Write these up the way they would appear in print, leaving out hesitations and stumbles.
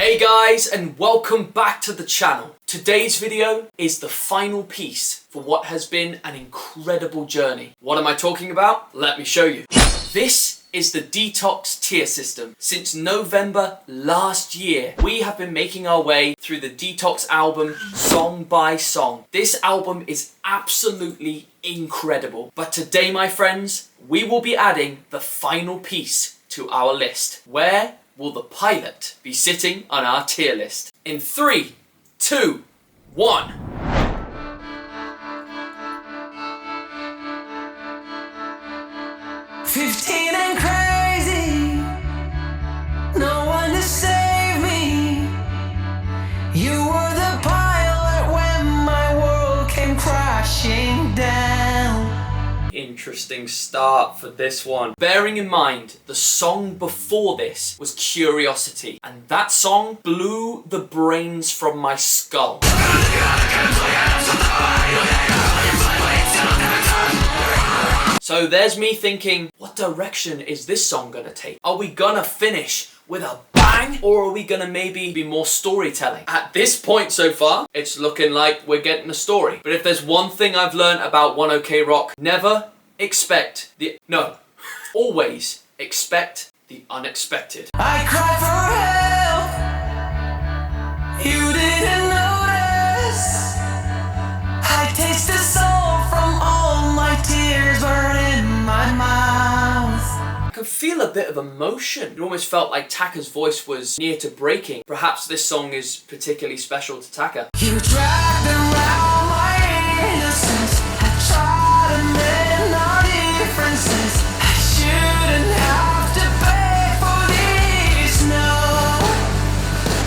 Hey guys, and welcome back to the channel. Today's video is the final piece for what has been an incredible journey. What am I talking about? Let me show you. This is the Detox tier system. Since November last year, we have been making our way through the Detox album song by song. This album is absolutely incredible. But today, my friends, we will be adding the final piece to our list. Where will the pilot be sitting on our tier list? In 3, 2, 1. "15 and crazy, no one to save me. You were the pilot when my world came crashing down." Interesting start for this one. Bearing in mind, the song before this was Curiosity, and that song blew the brains from my skull. So there's me thinking, what direction is this song gonna take? Are we gonna finish with a bang, or are we gonna maybe be more storytelling? At this point so far, it's looking like we're getting a story. But if there's one thing I've learned about 1OK Rock, always expect the unexpected. I cried for help, you didn't notice. I tasted salt from all my tears were in my mouth. I could feel a bit of emotion. It almost felt like Taka's voice was near to breaking. Perhaps this song is particularly special to Taka. You dragged around my innocence. I tried to mend our differences. I shouldn't have to beg for this, no.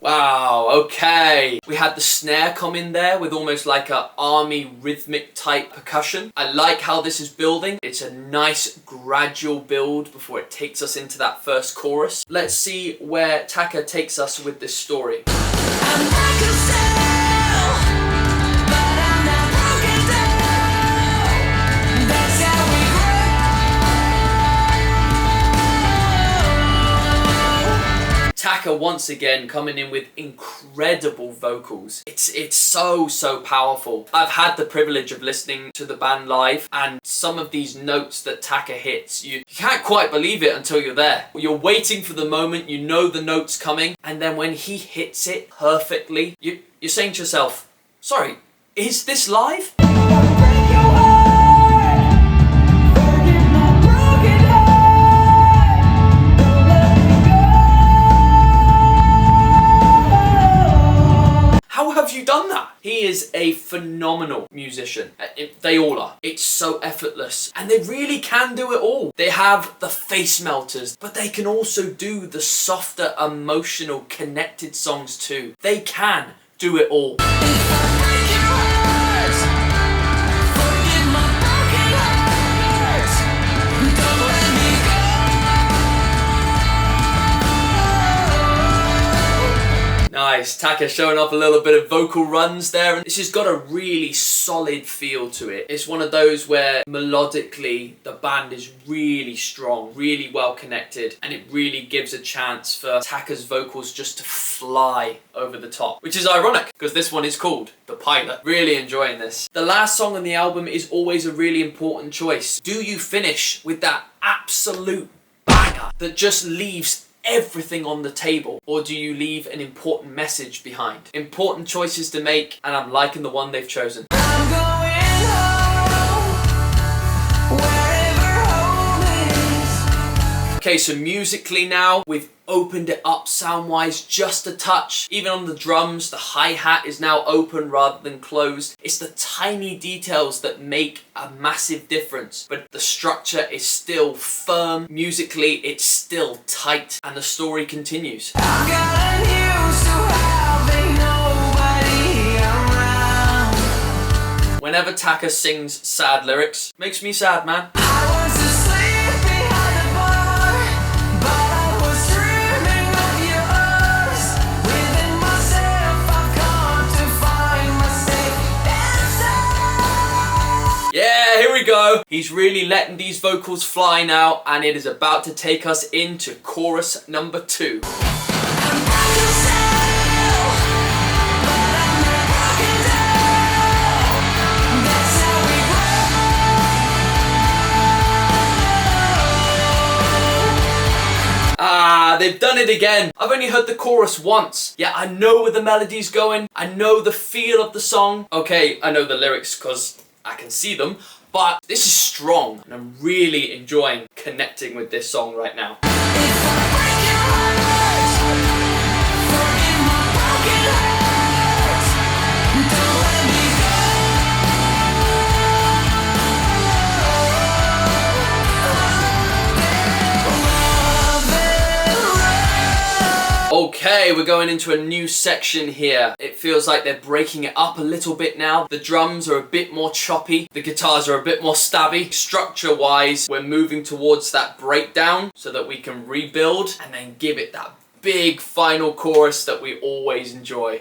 Wow, okay. We had the snare come in there with almost like a army rhythmic type percussion. I like how this is building. It's a nice gradual build before it takes us into that first chorus. Let's see where Taka takes us with this story. I'm not gonna sell, but I'm not broken down. That's how we grow. Taka once again coming in with incredible vocals. It's so powerful. I've had the privilege of listening to the band live, and some of these notes that Taka hits, you can't quite believe it until you're there. You're waiting for the moment, you know the note's coming, and then when he hits it perfectly, you're saying to yourself, sorry, is this live? How have you done that? He is a phenomenal musician. They all are. It's so effortless. And they really can do it all. They have the face melters, but they can also do the softer, emotional, connected songs too. They can do it all. Nice, Taka showing off a little bit of vocal runs there, and this has got a really solid feel to it. It's one of those where melodically the band is really strong, really well connected, and it really gives a chance for Taka's vocals just to fly over the top, which is ironic because this one is called The Pilot. Really enjoying this. The last song on the album is always a really important choice. Do you finish with that absolute banger that just leaves everything on the table, or do you leave an important message behind? Important choices to make, and I'm liking the one they've chosen. I'm going home, wherever home is. Okay, so musically now, we've opened it up sound-wise just a touch. Even on the drums, the hi-hat is now open rather than closed. It's the tiny details that make a massive difference, but the structure is still firm. Musically, it's still tight, and the story continues. I've gotten used to having nobody around. Whenever Taka sings sad lyrics, makes me sad, man. I was asleep behind the bar, but I was dreaming of yours. Within myself, I've come to find myself inside. Yeah, here we go. He's really letting these vocals fly now, and it is about to take us into chorus number 2. I'm not gonna say done it again. I've only heard the chorus once. Yeah, I know where the melody's going. I know the feel of the song. Okay, I know the lyrics because I can see them. But this is strong, and I'm really enjoying connecting with this song right now. Okay, we're going into a new section here. It feels like they're breaking it up a little bit now. The drums are a bit more choppy. The guitars are a bit more stabby. Structure-wise, we're moving towards that breakdown so that we can rebuild and then give it that big final chorus that we always enjoy.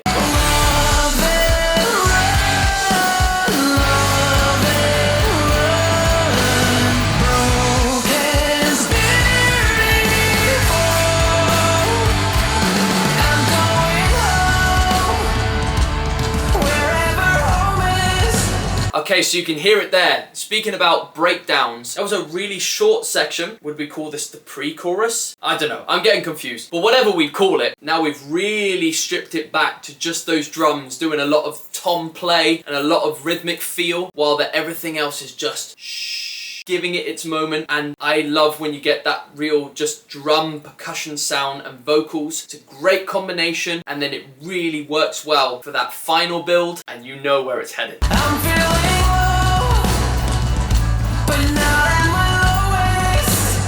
Okay, so you can hear it there. Speaking about breakdowns, that was a really short section. Would we call this the pre-chorus? I don't know, I'm getting confused. But whatever we call it, now we've really stripped it back to just those drums doing a lot of tom play and a lot of rhythmic feel, while everything else is just shh, giving it its moment. And I love when you get that real just drum percussion sound and vocals. It's a great combination, and then it really works well for that final build, and you know where it's headed. I'm feeling low, but not at my lowest.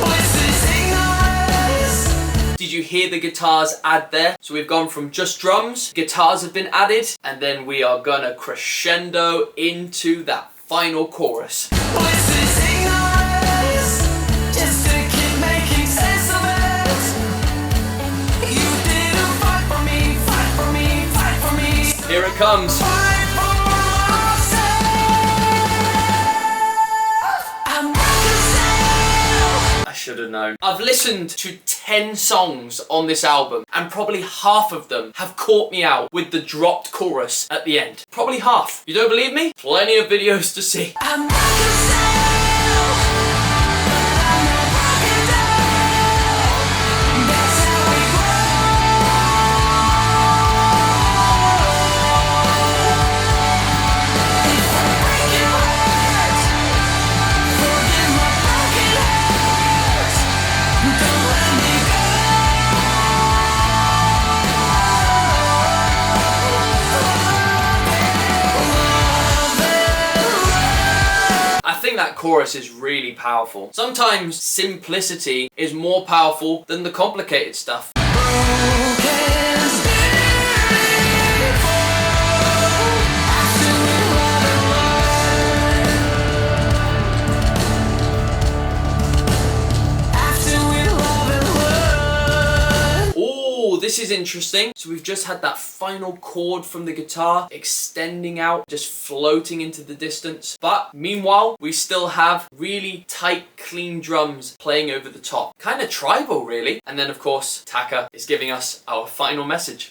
Bliss is ignorance. Did you hear the guitars add there? So we've gone from just drums, guitars have been added, and then we are gonna crescendo into that final chorus. Bliss is ignorance, just to keep making sense of it. You didn't fight for me, fight for me, fight for me. Here it comes. Fight for myself. I'm reconciled. I should have known. I've listened to 10 songs on this album, and probably half of them have caught me out with the dropped chorus at the end. Probably half. You don't believe me? Plenty of videos to see. I'm reconciled, but I'm not broken down. That's how we grow. If I break your heart, forgive my broken heart. Don't let me go. I think that chorus is really powerful. Sometimes simplicity is more powerful than the complicated stuff. This is interesting. So we've just had that final chord from the guitar extending out, just floating into the distance. But meanwhile, we still have really tight, clean drums playing over the top. Kind of tribal, really. And then, of course, Taka is giving us our final message.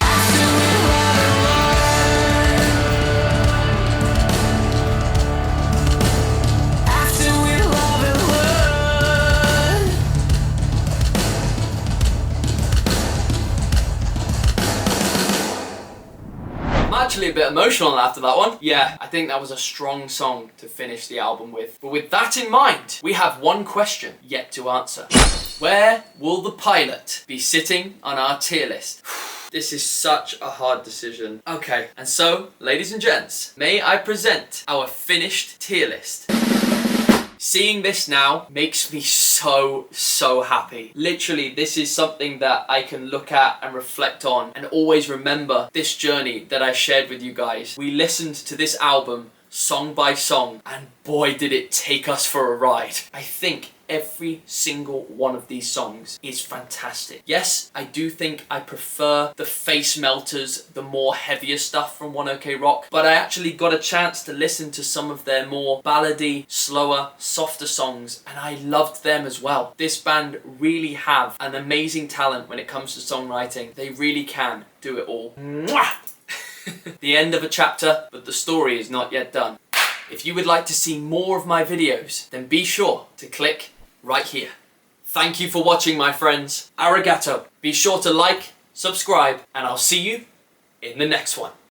Actually a bit emotional after that one. Yeah, I think that was a strong song to finish the album with. But with that in mind, we have one question yet to answer. Where will the pilot be sitting on our tier list? This is such a hard decision. Okay, and so, ladies and gents, may I present our finished tier list. Seeing this now makes me so happy. Literally, this is something that I can look at and reflect on and always remember this journey that I shared with you guys. We listened to this album song by song, and boy did it take us for a ride. I think every single one of these songs is fantastic. Yes, I do think I prefer the face melters, the more heavier stuff from One OK Rock, but I actually got a chance to listen to some of their more ballady, slower, softer songs, and I loved them as well. This band really have an amazing talent when it comes to songwriting. They really can do it all. Mwah! The end of a chapter, but the story is not yet done. If you would like to see more of my videos, then be sure to click right here. Thank you for watching, my friends. Arigato. Be sure to like, subscribe, and I'll see you in the next one.